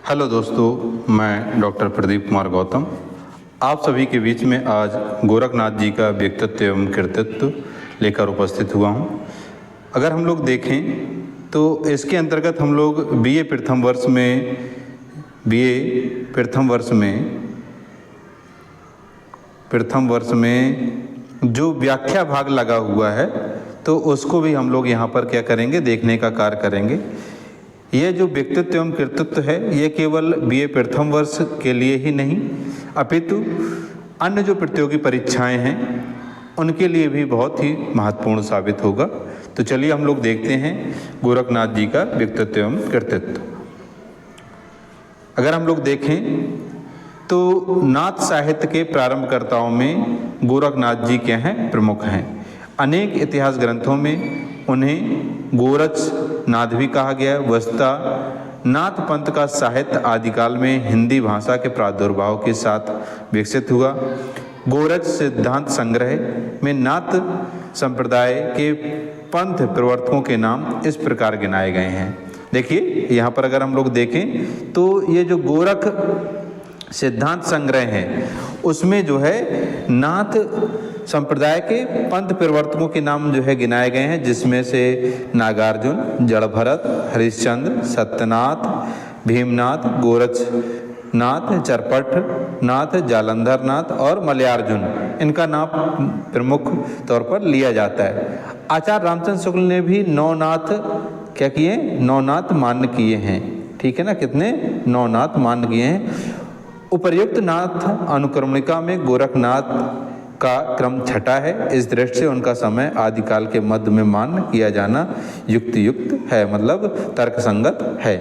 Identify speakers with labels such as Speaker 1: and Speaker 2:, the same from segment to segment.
Speaker 1: Hello दोस्तों, मैं doctor Pradeep Kumar Gautam आप सभी के बीच में आज गोरखनाथ जी का व्यक्तित्व एवं कृतित्व लेकर उपस्थित हुआ हूँ। अगर हम लोग देखें तो इसके अंतर्गत हम लोग बीए प्रथम वर्ष में जो व्याख्या भाग लगा हुआ है तो उसको भी हम लोग यहाँ पर क्या करेंगे, देखने का कार्य करेंगे। यह जो व्यक्तित्व एवं कृतित्व है ये केवल बीए प्रथम वर्ष के लिए ही नहीं अपितु अन्य जो प्रतियोगी परीक्षाएं हैं उनके लिए भी बहुत ही महत्वपूर्ण साबित होगा। तो चलिए हम लोग देखते हैं गोरखनाथ जी का व्यक्तित्व एवं कृतित्व। अगर हम लोग देखें तो नाथ साहित्य के प्रारंभकर्ताओं में गोरखनाथ जी क्या हैं, प्रमुख हैं। अनेक इतिहास ग्रंथों में उन्हें गोरक्षनाथ भी कहा गया है। वस्तुतः नाथ पंथ का साहित्य आदिकाल में हिंदी भाषा के प्रादुर्भाव के साथ विकसित हुआ। गोरक्ष सिद्धांत संग्रह में नाथ संप्रदाय के पंथ प्रवर्तकों के नाम इस प्रकार गिनाए गए हैं। देखिए यहाँ पर अगर हम लोग देखें तो ये जो गोरख सिद्धांत संग्रह है उसमें जो है नाथ संप्रदाय के पंथ प्रवर्तकों के नाम जो है गिनाए गए हैं, जिसमें से नागार्जुन, जड़भरत, हरिश्चंद्र, सत्यनाथ, भीमनाथ, गोरक्षनाथ, चरपट नाथ, जालंधर नाथ और मलयार्जुन, इनका नाम प्रमुख तौर पर लिया जाता है। आचार्य रामचंद्र शुक्ल ने भी 9 नाथ क्या किए, 9 नाथ मान्य किए हैं। ठीक है ना, कितने 9 नाथ मान्य किए हैं। उपर्युक्त नाथ अनुक्रमणिका में गोरखनाथ का क्रम छठा है। इस दृष्टि से उनका समय आदिकाल के मध्य में मान्य किया जाना युक्त है, मतलब तर्कसंगत है।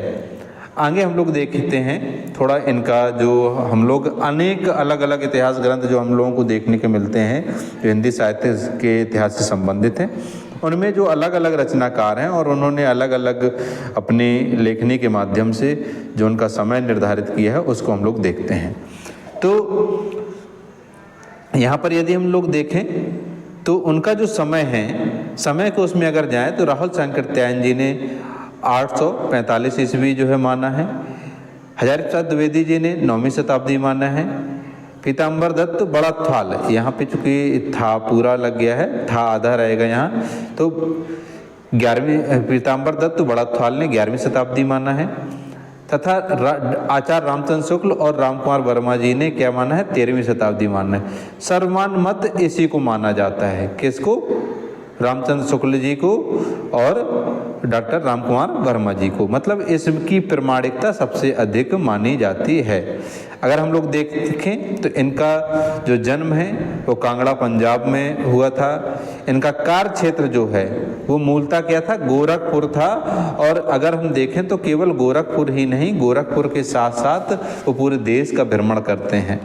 Speaker 1: आगे हम लोग देखते हैं थोड़ा इनका जो हम लोग अनेक अलग अलग इतिहास ग्रंथ जो हम लोगों को देखने के मिलते हैं जो हिंदी साहित्य के इतिहास से संबंधित हैं, उनमें जो अलग अलग रचनाकार हैं और उन्होंने अलग अलग अपनी लेखनी के माध्यम से जो उनका समय निर्धारित किया है उसको हम लोग देखते हैं। तो यहाँ पर यदि हम लोग देखें तो उनका जो समय है, समय को उसमें अगर जाएं तो राहुल शंकरत्यायन जी ने 845 ईस्वी जो है माना है। हजारी प्रसाद द्विवेदी जी ने 9वीं शताब्दी माना है। पीताम्बर दत्त बड़ा थाल, यहाँ पे चूंकि था पूरा लग गया है, था आधा रहेगा यहाँ, तो 11वीं पीताम्बर दत्त बड़ा थाल ने 11वीं शताब्दी माना है। तथा आचार्य रामचंद्र शुक्ल और रामकुमार वर्मा जी ने क्या माना है, 13वीं शताब्दी माना है। सर्वमान मत इसी को माना जाता है, किसको, रामचंद्र शुक्ल जी को और डॉक्टर रामकुमार वर्मा जी को, मतलब इसकी प्रमाणिकता सबसे अधिक मानी जाती है। अगर हम लोग देखें तो इनका जो जन्म है वो कांगड़ा पंजाब में हुआ था। इनका कार्य क्षेत्र जो है वो मूलतः क्या था, गोरखपुर था। और अगर हम देखें तो केवल गोरखपुर ही नहीं, गोरखपुर के साथ साथ वो पूरे देश का भ्रमण करते हैं।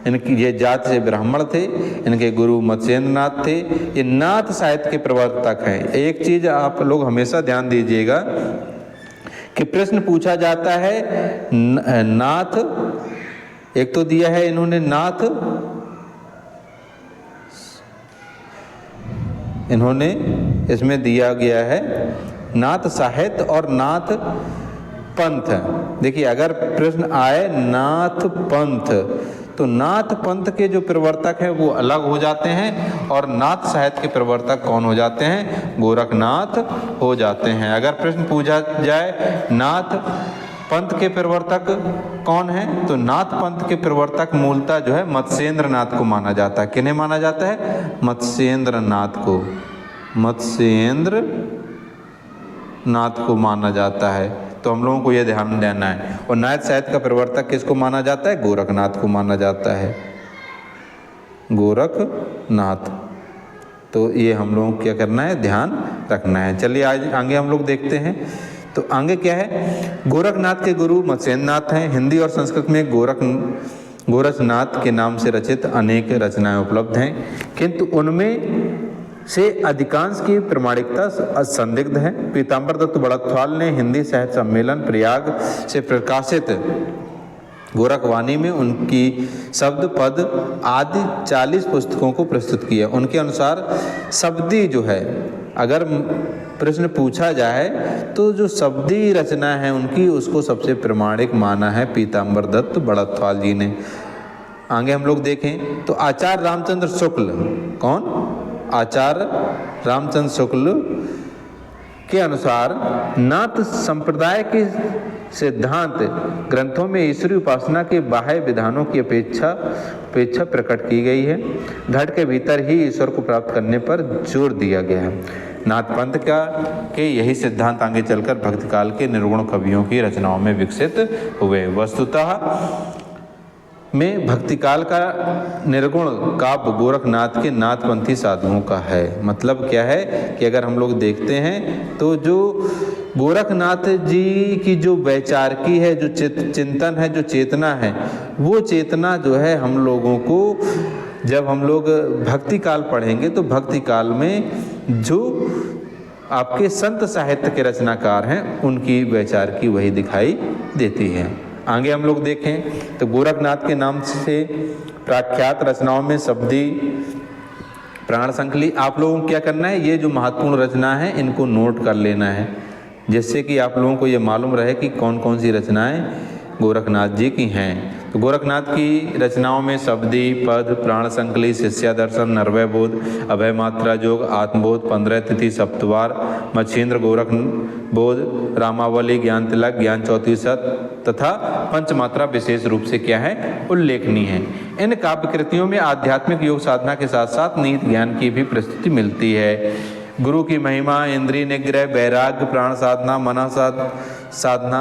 Speaker 1: इनकी ये जाति से ब्राह्मण थे। इनके गुरु मत्स्येंद्र नाथ थे। ये नाथ साहित्य के प्रवर्तक हैं। एक चीज आप लोग हमेशा ध्यान दीजिएगा कि प्रश्न पूछा जाता है नाथ, एक तो दिया है इन्होंने नाथ, इन्होंने इसमें दिया गया है नाथ साहित्य और नाथ पंथ। देखिए अगर प्रश्न आए नाथ पंथ तो नाथ पंथ के जो प्रवर्तक हैं वो अलग हो जाते हैं और नाथ साहित्य के प्रवर्तक कौन हो जाते हैं, गोरखनाथ हो जाते हैं। अगर प्रश्न पूछा जाए नाथ पंथ के प्रवर्तक कौन है तो नाथ पंथ के प्रवर्तक मूलतः जो है मत्स्येंद्र नाथ को माना जाता है। किन्हें माना जाता है, मत्स्येंद्र नाथ को, मत्स्येंद्र नाथ को माना जाता है। तो हम लोगों को यह ध्यान देना है। और नाथ साहित्य का प्रवर्तक किसको माना जाता है, गोरखनाथ को माना जाता है, गोरखनाथ। तो ये हम लोगों को क्या करना है, ध्यान रखना है। चलिए आज आगे हम लोग देखते हैं। तो आगे क्या है, गोरखनाथ के गुरु मत्स्येंद्र नाथ हैं। हिंदी और संस्कृत में गोरखनाथ के नाम से रचित अनेक रचनाएं उपलब्ध हैं, किंतु उनमें से अधिकांश की प्रमाणिकता संदिग्ध है। पीताम्बर दत्त बड़थवाल ने हिंदी साहित्य सम्मेलन प्रयाग से प्रकाशित गोरखवाणी में उनकी शब्द पद आदि 40 पुस्तकों को प्रस्तुत किया। उनके अनुसार शब्दी जो है, अगर प्रश्न पूछा जाए तो जो शब्दी रचना है उनकी, उसको सबसे प्रमाणिक माना है पीताम्बर दत्त बड़त्वाल जी ने। आगे हम लोग देखें तो आचार्य रामचंद्र शुक्ल, कौन? आचार्य रामचंद्र शुक्ल के अनुसार नाथ संप्रदाय के सिद्धांत ग्रंथों में ईश्वरीय उपासना के बाह्य विधानों की अपेक्षा प्रकट की गई है। घट के भीतर ही ईश्वर को प्राप्त करने पर जोर दिया गया है। नाथ पंथ के यही सिद्धांत आगे चलकर भक्ति काल के निर्गुण कवियों की रचनाओं में विकसित हुए। वस्तुतः में भक्ति काल का निर्गुण काव्य गोरखनाथ के नाथपंथी साधुओं का है। मतलब क्या है कि अगर हम लोग देखते हैं तो जो गोरखनाथ जी की जो वैचारिकी है, जो चिंतन है, जो चेतना है, वो चेतना जो है हम लोगों को जब हम लोग भक्ति काल पढ़ेंगे तो भक्ति काल में जो आपके संत साहित्य के रचनाकार हैं उनकी वैचारिकी वही दिखाई देती है। आगे हम लोग देखें तो गोरखनाथ के नाम से प्रख्यात रचनाओं में शब्दी, प्राण संकली, आप लोगों को क्या करना है, ये जो महत्वपूर्ण रचना है इनको नोट कर लेना है, जिससे कि आप लोगों को ये मालूम रहे कि कौन कौन सी रचनाएं गोरखनाथ जी की हैं। तो गोरखनाथ की रचनाओं में शब्दी, पद, प्राण संकली, शिष्या दर्शन, नरवय बोध, अभय मात्रा जोग, आत्मबोध, 15 तिथि, सप्तवार, मच्छिंद्र, गोरख बोध, रामावली, ज्ञान तिलक, ज्ञान चौतीसत तथा पंचमात्रा विशेष रूप से क्या है, उल्लेखनीय है। इन काव्य कृतियों में आध्यात्मिक योग साधना के साथ साथ नीति ज्ञान की भी प्रस्तुति मिलती है। गुरु की महिमा, इंद्रिय निग्रह, वैराग्य, प्राण साधना, मना साधना,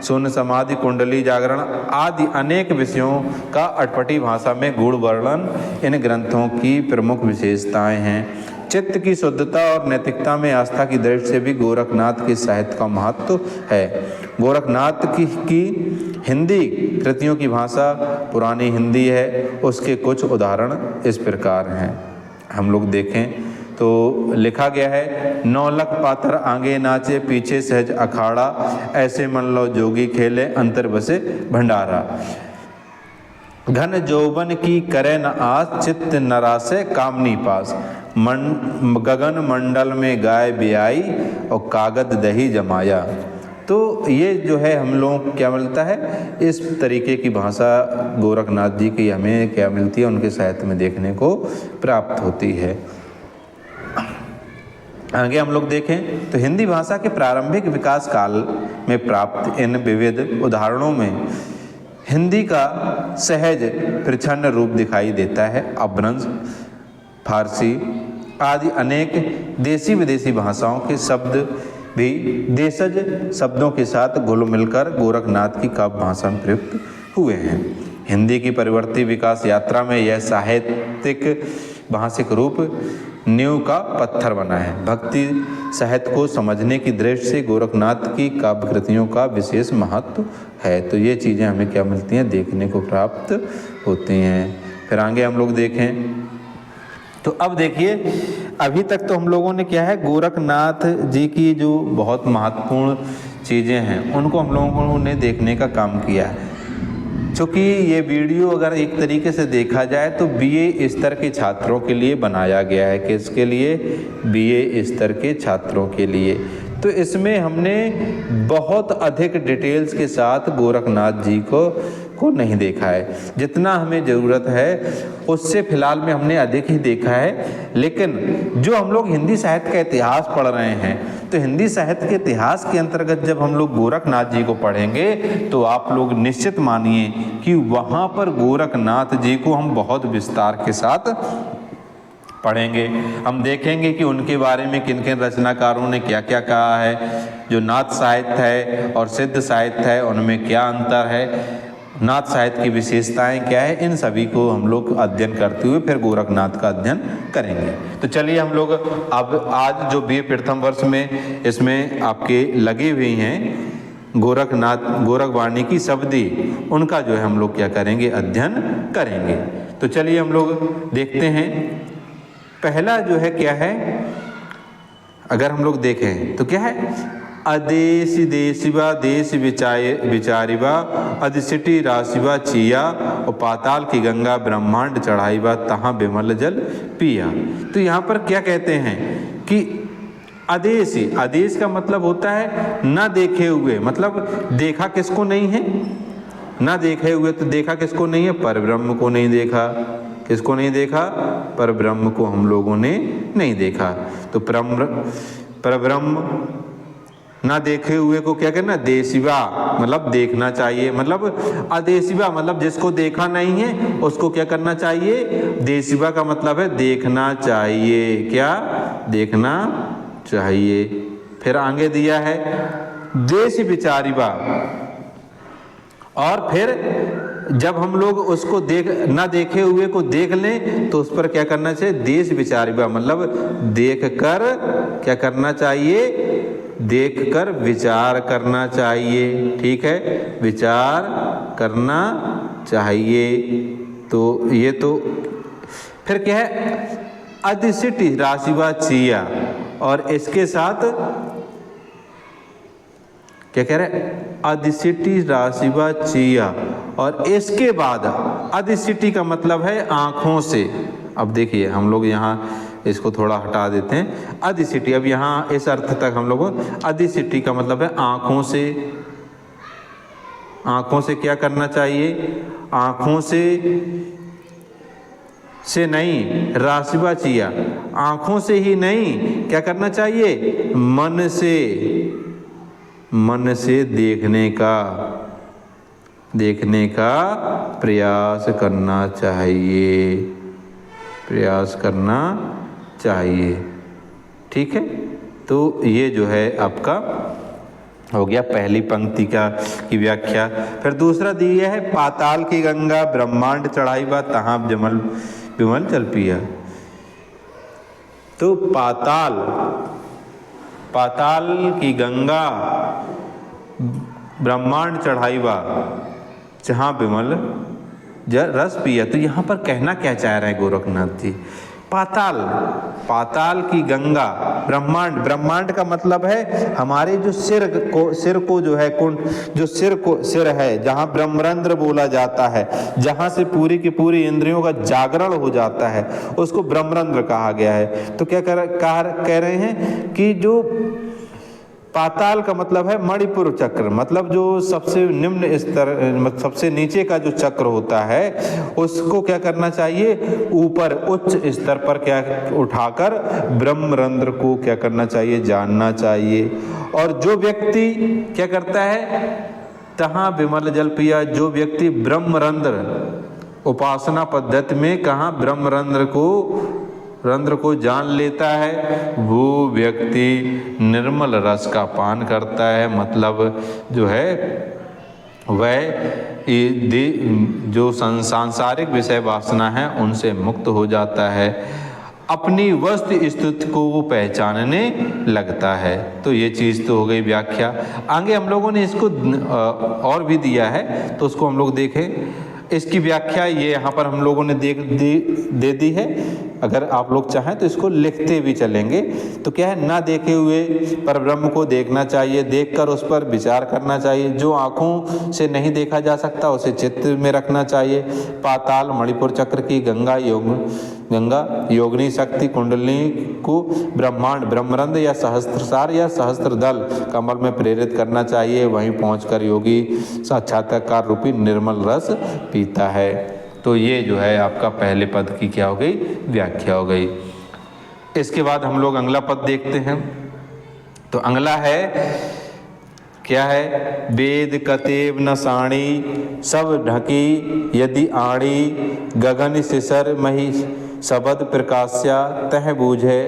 Speaker 1: शून्य समाधि, कुंडली जागरण आदि अनेक विषयों का अटपटी भाषा में गूढ़ वर्णन इन ग्रंथों की प्रमुख विशेषताएं हैं। चित्त की शुद्धता और नैतिकता में आस्था की दृष्टि से भी गोरखनाथ के साहित्य का महत्व है। गोरखनाथ की हिंदी कृतियों की भाषा पुरानी हिंदी है। उसके कुछ उदाहरण इस प्रकार हैं, हम लोग देखें तो लिखा गया है, 9 लख पातर आगे नाचे, पीछे सहज अखाड़ा, ऐसे मन लो जोगी खेले, अंतर बसे भंडारा। घन जौवन की करे न आस, चित्त नरासे कामनी पास, गगन मंडल में गाय बियाई, और कागद दही जमाया। तो ये जो है हम लोगों को क्या मिलता है, इस तरीके की भाषा गोरखनाथ जी की हमें क्या मिलती है, उनके साहित्य में देखने को प्राप्त होती है। आगे हम लोग देखें तो हिंदी भाषा के प्रारंभिक विकास काल में प्राप्त इन विविध उदाहरणों में हिंदी का सहज प्रच्छन्न रूप दिखाई देता है। अपभ्रंश, फारसी आदि अनेक देसी विदेशी भाषाओं के शब्द भी देशज शब्दों के साथ घुल मिलकर गोरखनाथ की काव्य भाषा में प्रयुक्त हुए हैं। हिंदी की परिवर्ती विकास यात्रा में यह साहित्यिक भाषिक रूप नींव का पत्थर बना है। भक्ति साहित्य को समझने की दृष्टि से गोरखनाथ की काव्य कृतियों का विशेष महत्व है। तो ये चीज़ें हमें क्या मिलती हैं, देखने को प्राप्त होती हैं। फिर आगे हम लोग देखें तो अब देखिए, अभी तक तो हम लोगों ने क्या है, गोरखनाथ जी की जो बहुत महत्वपूर्ण चीज़ें हैं उनको हम लोगों ने देखने का काम किया है। चूँकि ये वीडियो अगर एक तरीके से देखा जाए तो बीए स्तर के छात्रों के लिए बनाया गया है। किसके लिए? बीए स्तर के छात्रों के लिए। तो इसमें हमने बहुत अधिक डिटेल्स के साथ गोरखनाथ जी को नहीं देखा है। जितना हमें ज़रूरत है उससे फिलहाल में हमने अधिक ही देखा है। लेकिन जो हम लोग हिंदी साहित्य का इतिहास पढ़ रहे हैं तो हिंदी साहित्य के इतिहास के अंतर्गत जब हम लोग गोरखनाथ जी को पढ़ेंगे तो आप लोग निश्चित मानिए कि वहाँ पर गोरखनाथ जी को हम बहुत विस्तार के साथ पढ़ेंगे। हम देखेंगे कि उनके बारे में किन किन रचनाकारों ने क्या क्या कहा है, जो नाथ साहित्य है और सिद्ध साहित्य है उनमें क्या अंतर है, नाथ साहित्य की विशेषताएं क्या है, इन सभी को हम लोग अध्ययन करते हुए फिर गोरखनाथ का अध्ययन करेंगे। तो चलिए हम लोग अब आज जो बीए प्रथम वर्ष में इसमें आपके लगी हुई हैं गोरखवाणी की शब्दी, उनका जो है हम लोग क्या करेंगे, अध्ययन करेंगे। तो चलिए हम लोग देखते हैं। पहला जो है क्या है, अगर हम लोग देखें तो क्या है, अदेश देशिवा देश विचारिवा अधिसिटी राशिवा चिया, और पाताल की गंगा ब्रह्मांड चढ़ाईवा तहाँ विमल जल पिया। तो यहाँ पर क्या कहते हैं कि आदेश, आदेश का मतलब होता है न देखे हुए, मतलब देखा किसको नहीं है, न देखे हुए, तो देखा किसको नहीं है, परब्रह्म को नहीं देखा। किसको नहीं देखा? परब्रह्म को हम लोगों ने नहीं देखा। तो परब्रह्म ना देखे हुए को क्या करना? देशिवा, मतलब देखना चाहिए, मतलब अदेशिवा मतलब जिसको देखा नहीं है उसको क्या करना चाहिए? देशिवा का मतलब है देखना चाहिए। क्या? देखना चाहिए। फिर आगे दिया है देश विचारिवा, और फिर जब हम लोग उसको ना देखे हुए को देख लें तो उस पर क्या करना चाहिए? देश विचारिवा, मतलब देख कर क्या करना चाहिए? देखकर विचार करना चाहिए। ठीक है, विचार करना चाहिए। तो ये तो फिर क्या है? अधिसिटी राशिवा चिया, और इसके साथ क्या कह रहे? अधिसिटी राशिवा चिया, और इसके बाद अधिसिटी का मतलब है आँखों से। अब देखिए हम लोग यहाँ इसको थोड़ा हटा देते हैं। अधिसिटी, अब यहाँ इस अर्थ तक हम लोगों, अधिसिटी का मतलब है आँखों से। आँखों से क्या करना चाहिए? आँखों से नहीं, राशिवा चिया, आँखों से ही नहीं, क्या करना चाहिए? मन से, मन से देखने का प्रयास करना चाहिए, प्रयास करना चाहिए। ठीक है, तो ये जो है आपका हो गया पहली पंक्ति की व्याख्या। फिर दूसरा दिया है पाताल की गंगा ब्रह्मांड चढ़ाई बा तहाँ विमल जल पिया। तो पाताल की गंगा ब्रह्मांड चढ़ाईवा जहाँ विमल रस पिया। तो यहाँ पर कहना क्या चाह रहे हैं गोरखनाथ जी? पाताल की गंगा, ब्रह्मांड का मतलब है हमारे जो सिर को जो है कुंड, जो सिर है जहाँ ब्रह्मरंध्र बोला जाता है, जहाँ से पूरी की पूरी इंद्रियों का जागरण हो जाता है, उसको ब्रह्मरंध्र कहा गया है। तो क्या कह रहे हैं कि जो पाताल का मतलब है मणिपुर चक्र, मतलब जो सबसे निम्न स्तर, सबसे नीचे का जो चक्र होता है उसको क्या करना चाहिए? ऊपर उच्च स्तर पर क्या उठाकर ब्रह्मरंध्र को क्या करना चाहिए? जानना चाहिए। और जो व्यक्ति क्या करता है? तहाँ विमल जल पिया, जो व्यक्ति ब्रह्मरंध्र उपासना पद्धति में कहाँ रंध्र को जान लेता है, वो व्यक्ति निर्मल रस का पान करता है। मतलब जो है वह जो सांसारिक विषय वासना है उनसे मुक्त हो जाता है, अपनी वस्तु स्थिति को वो पहचानने लगता है। तो ये चीज़ तो हो गई व्याख्या। आगे हम लोगों ने इसको और भी दिया है, तो उसको हम लोग देखें। इसकी व्याख्या ये यहाँ पर हम लोगों ने दे दी है। अगर आप लोग चाहें तो इसको लिखते भी चलेंगे। तो क्या है? ना देखे हुए परब्रह्म को देखना चाहिए, देखकर उस पर विचार करना चाहिए। जो आँखों से नहीं देखा जा सकता उसे चित्त में रखना चाहिए। पाताल मणिपुर चक्र की गंगा योगिनी शक्ति कुंडलिनी को ब्रह्मांड ब्रह्मरंध्र या सहस्त्रसार या सहस्त्रदल कमल में प्रेरित करना चाहिए। वहीं पहुंचकर योगी साक्षात्कार रूपी निर्मल रस पीता है। तो ये जो है आपका पहले पद की क्या हो गई? व्याख्या हो गई। इसके बाद हम लोग अगला पद देखते हैं। तो अगला है क्या है? वेद कतेव न साणी सब ढकी यदि आणी गगन सिसर मही शबद प्रकाश्या तह बूझे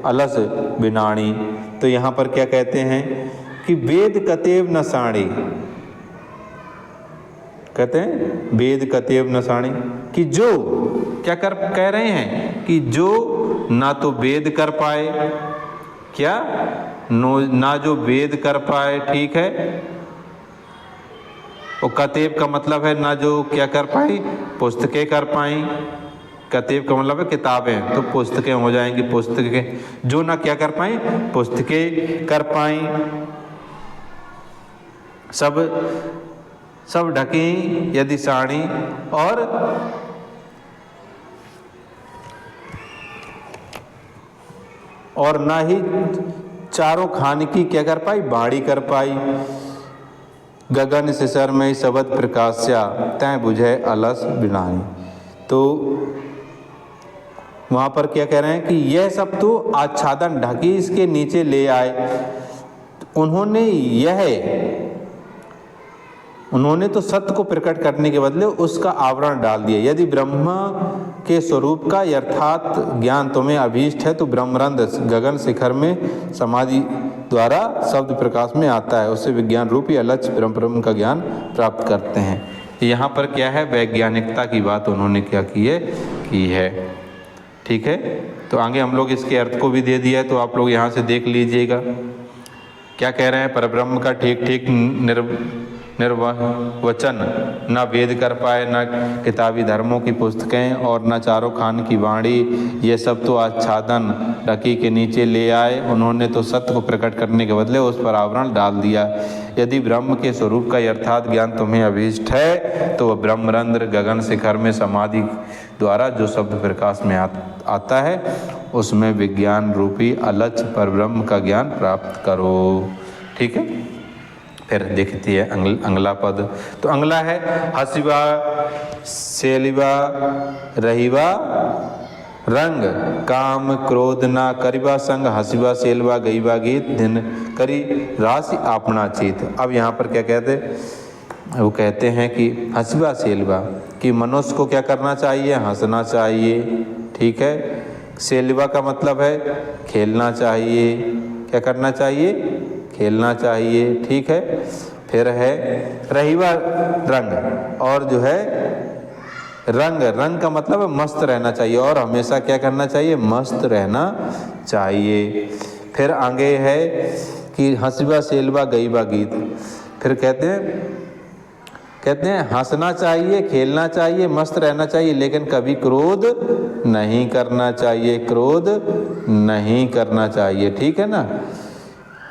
Speaker 1: अलस बिनाणी। तो यहाँ पर क्या कहते हैं कि वेद कतेव न साणी, कहते हैं वेद कतेव न साणी, कि जो क्या कह रहे हैं कि जो ना तो वेद कर पाए, क्या ना जो वेद कर पाए, ठीक है, और कतेव का मतलब है ना जो क्या कर पाई? पुस्तकें कर पाई। कतेव का मतलब है किताबें, तो पुस्तकें हो जाएंगी पुस्तकें। जो ना क्या कर पाई? पुस्तकें कर पाई। सब ढकी यदि साड़ी, और ना ही चारों खान की क्या कर पाई, बाड़ी कर पाई। गगन सिसर में शबद प्रकाश्या, तै बुझे अलस बिनाई। तो वहाँ पर क्या कह रहे हैं कि यह सब तो आच्छादन ढकी इसके नीचे ले आए। उन्होंने तो सत्य को प्रकट करने के बदले उसका आवरण डाल दिया। यदि ब्रह्म के स्वरूप का यथार्थ ज्ञान तुम्हें अभीष्ट है तो ब्रह्मरंध्र गगन शिखर में समाधि द्वारा शब्द प्रकाश में आता है, उससे विज्ञान रूपी अलक्ष्य ब्रह्म का ज्ञान प्राप्त करते हैं। यहाँ पर क्या है, वैज्ञानिकता की बात उन्होंने क्या की है। ठीक है, तो आगे हम लोग इसके अर्थ को भी दे दिया है, तो आप लोग यहाँ से देख लीजिएगा क्या कह रहे हैं। परब्रह्म का ठीक ठीक निर्वचन न वेद कर पाए, न किताबी धर्मों की पुस्तकें और न चारों खान की वाणी, ये सब तो आच्छादन ढकी के नीचे ले आए। उन्होंने तो सत्य को प्रकट करने के बदले उस पर आवरण डाल दिया। यदि ब्रह्म के स्वरूप का यथार्थ ज्ञान तुम्हें अभीष्ट है तो वह ब्रह्मरंध्र गगन शिखर में समाधि द्वारा जो शब्द प्रकाश में आता है उसमें विज्ञान रूपी अलक्ष्य परब्रह्म का ज्ञान प्राप्त करो। ठीक है, फिर देखती है अगला पद। तो अगला है हसिवा सेलिवा रहिवा रंग, काम क्रोध ना करिबा संग, हसिवा सेलवा गईबा गीत, दिन करी राशि आपना चीत। अब यहाँ पर क्या कहते, वो कहते हैं कि हसिवा सेलवा कि मनुष्य को क्या करना चाहिए, हंसना चाहिए। ठीक है, सेलवा का मतलब है खेलना चाहिए। क्या करना चाहिए, खेलना चाहिए। ठीक है, फिर है रहीवा रंग, और जो है रंग का मतलब है मस्त रहना चाहिए, और हमेशा क्या करना चाहिए, मस्त रहना चाहिए। फिर आगे है कि हंसवा सेलवा गईबा गीत। फिर कहते हैं हंसना चाहिए, खेलना चाहिए, मस्त रहना चाहिए, लेकिन कभी क्रोध नहीं करना चाहिए, क्रोध नहीं करना चाहिए। ठीक है ना।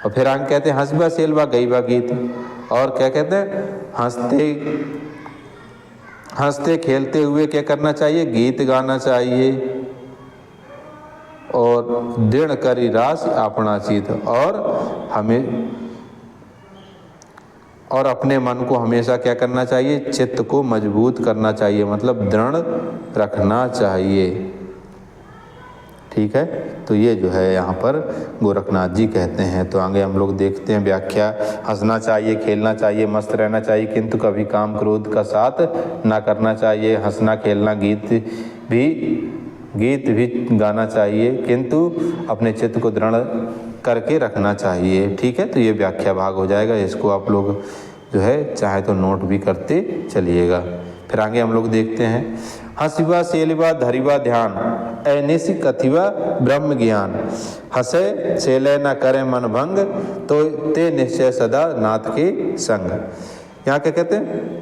Speaker 1: और फिर आगे कहते हैं हंसबा सेलवा गईबा गीत, और क्या कहते हैं हंसते खेलते हुए क्या करना चाहिए, गीत गाना चाहिए। और दृढ़ करी रास अपना चित, और अपने मन को हमेशा क्या करना चाहिए, चित्त को मजबूत करना चाहिए, मतलब दृढ़ रखना चाहिए। ठीक है, तो ये जो है यहाँ पर गोरखनाथ जी कहते हैं। तो आगे हम लोग देखते हैं व्याख्या। हंसना चाहिए, खेलना चाहिए, मस्त रहना चाहिए, किंतु कभी काम क्रोध का साथ ना करना चाहिए। हंसना खेलना गीत भी गाना चाहिए, किंतु अपने चित्त को दृढ़ करके रखना चाहिए। ठीक है, तो ये व्याख्या भाग हो जाएगा, इसको आप लोग जो है चाहे तो नोट भी करते चलिएगा। फिर आगे हम लोग देखते हैं हसिवा सेलिवा धरिवा ध्यान, ऐनिसी कथिवा ब्रह्म ज्ञान, हंसे सेले न करे मन भंग, तो ते निश्चय सदा नाथ के संग। यहाँ क्या कहते हैं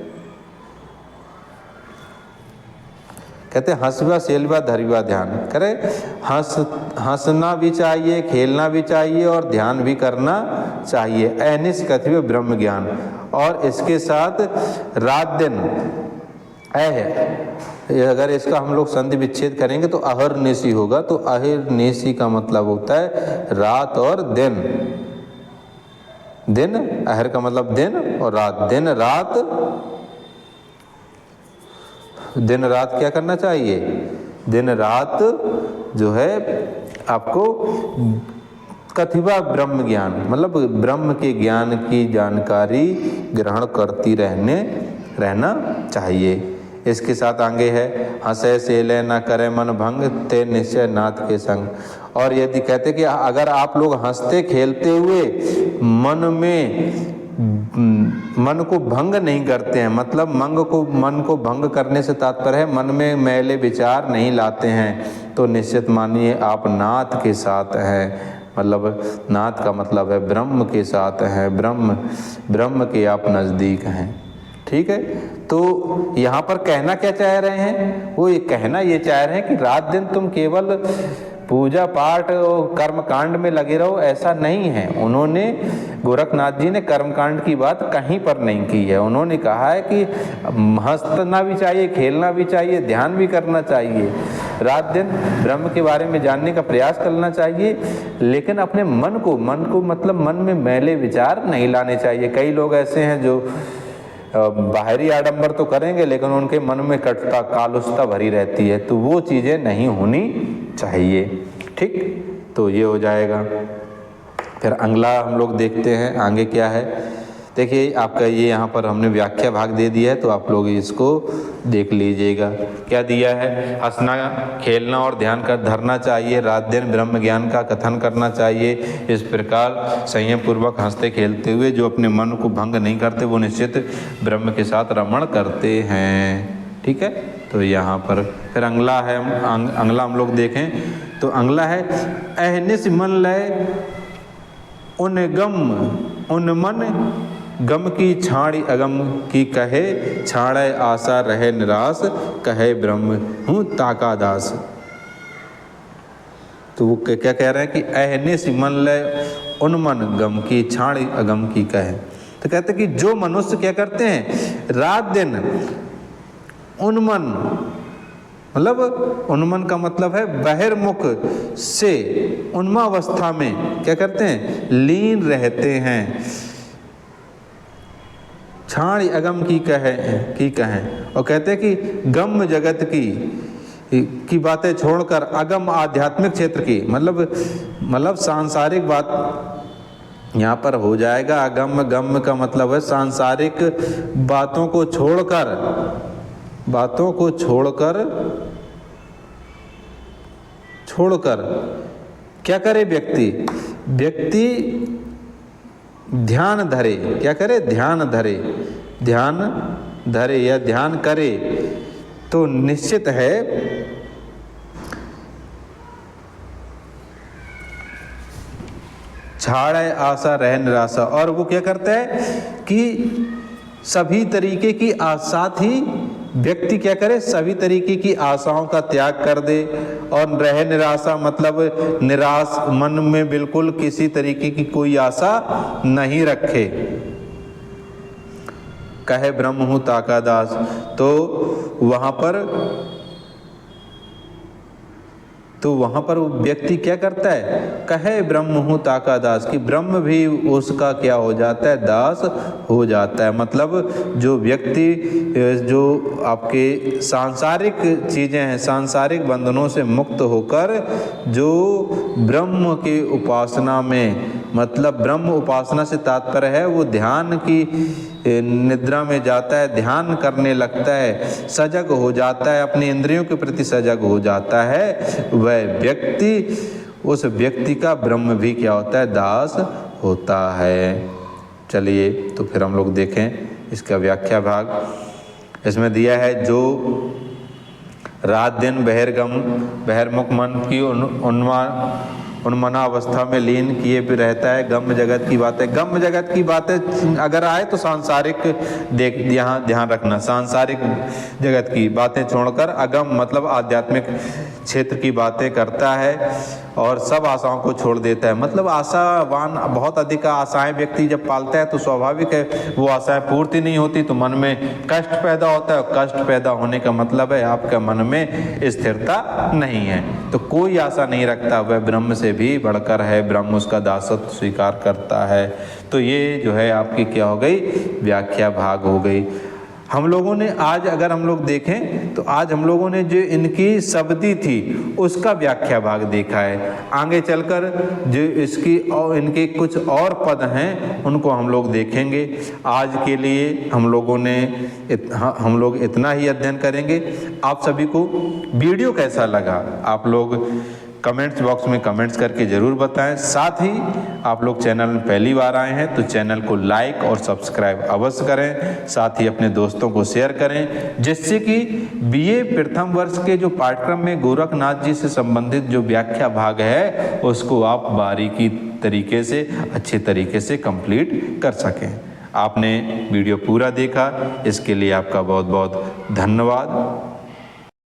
Speaker 1: हंसवा सेलवा धरिवा ध्यान करे, हंसना भी चाहिए, खेलना भी चाहिए और ध्यान भी करना चाहिए। ऐनिस कथिवा ब्रह्म ज्ञान, और इसके साथ रात दिन अगर इसका हम लोग संधि विच्छेद करेंगे तो अहर्निशी होगा। तो अहर्निशी का मतलब होता है रात और दिन। दिन, अहर का मतलब दिन और रात, दिन रात क्या करना चाहिए, दिन रात जो है आपको कथिवा ब्रह्म ज्ञान, मतलब ब्रह्म के ज्ञान की जानकारी ग्रहण करती रहना चाहिए। इसके साथ आगे है हंसे सेले न करे मन भंग, ते निश्चय नाथ के संग। और यदि कहते कि अगर आप लोग हंसते खेलते हुए मन को भंग नहीं करते हैं, मतलब मन को भंग करने से तात्पर्य है मन में मैले विचार नहीं लाते हैं, तो निश्चित मानिए आप नाथ के साथ हैं। मतलब नाथ का मतलब है ब्रह्म के साथ हैं, ब्रह्म के आप नज़दीक हैं। ठीक है, तो यहाँ पर कहना क्या चाह रहे हैं, वो ये कहना ये चाह रहे हैं कि रात दिन तुम केवल पूजा पाठ और कर्म कांड में लगे रहो, ऐसा नहीं है। उन्होंने गोरखनाथ जी ने कर्म कांड की बात कहीं पर नहीं की है। उन्होंने कहा है कि हंसना भी चाहिए, खेलना भी चाहिए, ध्यान भी करना चाहिए, रात दिन ब्रह्म के बारे में जानने का प्रयास करना चाहिए, लेकिन अपने मन को मतलब मन में मैले विचार नहीं लाने चाहिए। कई लोग ऐसे हैं जो बाहरी आडंबर तो करेंगे लेकिन उनके मन में कटुता कालुसता भरी रहती है, तो वो चीज़ें नहीं होनी चाहिए। ठीक, तो ये हो जाएगा। फिर अगला हम लोग देखते हैं आगे क्या है। देखिए आपका ये यहाँ पर हमने व्याख्या भाग दे दिया है, तो आप लोग इसको देख लीजिएगा। क्या दिया है, हंसना खेलना और ध्यान कर धरना चाहिए, रात दिन ब्रह्म ज्ञान का कथन करना चाहिए। इस प्रकार संयम पूर्वक हंसते खेलते हुए जो अपने मन को भंग नहीं करते वो निश्चित ब्रह्म के साथ रमण करते हैं। ठीक है, तो यहाँ पर फिर अगला है, अगला हम लोग देखें तो अगला है अहनिस मन लय उन गम उन मन गम की छाड़ी अगम की कहे, छाड़े आशा रहे निराश, कहे ब्रह्म हूँ ताका दास। तो वो क्या कह रहे हैं कि अहनिस मन लय उन मन गम की छाड़ी अगम की कहे। तो कहते हैं कि जो मनुष्य क्या करते हैं, रात दिन उन्मन, मतलब उन्मन का मतलब है बहिर्मुख से उन्मावस्था में क्या करते हैं, लीन रहते हैं। छाड़ी अगम की कहें और कहते हैं कि गम जगत की बातें छोड़कर अगम आध्यात्मिक क्षेत्र की, मतलब सांसारिक बात यहाँ पर हो जाएगा। अगम गम का मतलब है सांसारिक बातों को छोड़कर क्या करे व्यक्ति ध्यान धरे। क्या करे, ध्यान धरे या ध्यान करे, तो निश्चित है छाड़े आशा रहे निराशा। और वो क्या करता है कि सभी तरीके की साथ ही व्यक्ति क्या करे, सभी तरीके की आशाओं का त्याग कर दे और रहे निराशा, मतलब निराश मन में बिल्कुल किसी तरीके की कोई आशा नहीं रखे। कहे ब्रह्म हूँ ताका दास, तो वहाँ पर वो व्यक्ति क्या करता है, कहे ब्रह्म हूँ ताका दास, कि ब्रह्म भी उसका क्या हो जाता है, दास हो जाता है। मतलब जो व्यक्ति जो आपके सांसारिक चीज़ें हैं, सांसारिक बंधनों से मुक्त होकर जो ब्रह्म की उपासना में, मतलब ब्रह्म उपासना से तात्पर्य है वो ध्यान की निद्रा में जाता है, ध्यान करने लगता है, सजग हो जाता है, अपनी इंद्रियों के प्रति सजग हो जाता है, वह व्यक्ति, उस व्यक्ति का ब्रह्म भी क्या होता है, दास होता है। चलिए तो फिर हम लोग देखें इसका व्याख्या भाग। इसमें दिया है जो रात दिन बहिर्मुख मन की उन्मनावस्था में लीन किए भी रहता है। गम जगत की बातें अगर आए तो सांसारिक यहाँ ध्यान रखना, सांसारिक जगत की बातें छोड़कर अगम मतलब आध्यात्मिक क्षेत्र की बातें करता है और सब आशाओं को छोड़ देता है। मतलब आशावान, बहुत अधिक आशाएं व्यक्ति जब पालता है तो स्वाभाविक है वो आशाएं पूर्ति नहीं होती तो मन में कष्ट पैदा होता है। कष्ट पैदा होने का मतलब है आपका मन में स्थिरता नहीं है, तो कोई आशा नहीं रखता, वह ब्रह्म से भी बढ़कर है, ब्रह्म उसका दासत्व स्वीकार करता है। तो ये जो है आपकी क्या हो गई, व्याख्या भाग हो गई। हम लोगों ने आज अगर हम लोग देखें तो आज हम लोगों ने जो इनकी शब्दी थी उसका व्याख्या भाग देखा है। आगे चलकर जो इसकी और इनके कुछ और पद हैं उनको हम लोग देखेंगे। आज के लिए हम लोग इतना ही अध्ययन करेंगे। आप सभी को वीडियो कैसा लगा आप लोग कमेंट्स बॉक्स में कमेंट्स करके ज़रूर बताएं। साथ ही आप लोग चैनल में पहली बार आए हैं तो चैनल को लाइक और सब्सक्राइब अवश्य करें। साथ ही अपने दोस्तों को शेयर करें जिससे कि बीए प्रथम वर्ष के जो पाठ्यक्रम में गोरखनाथ जी से संबंधित जो व्याख्या भाग है उसको आप बारीकी तरीके से अच्छे तरीके से कंप्लीट कर सकें। आपने वीडियो पूरा देखा इसके लिए आपका बहुत बहुत धन्यवाद।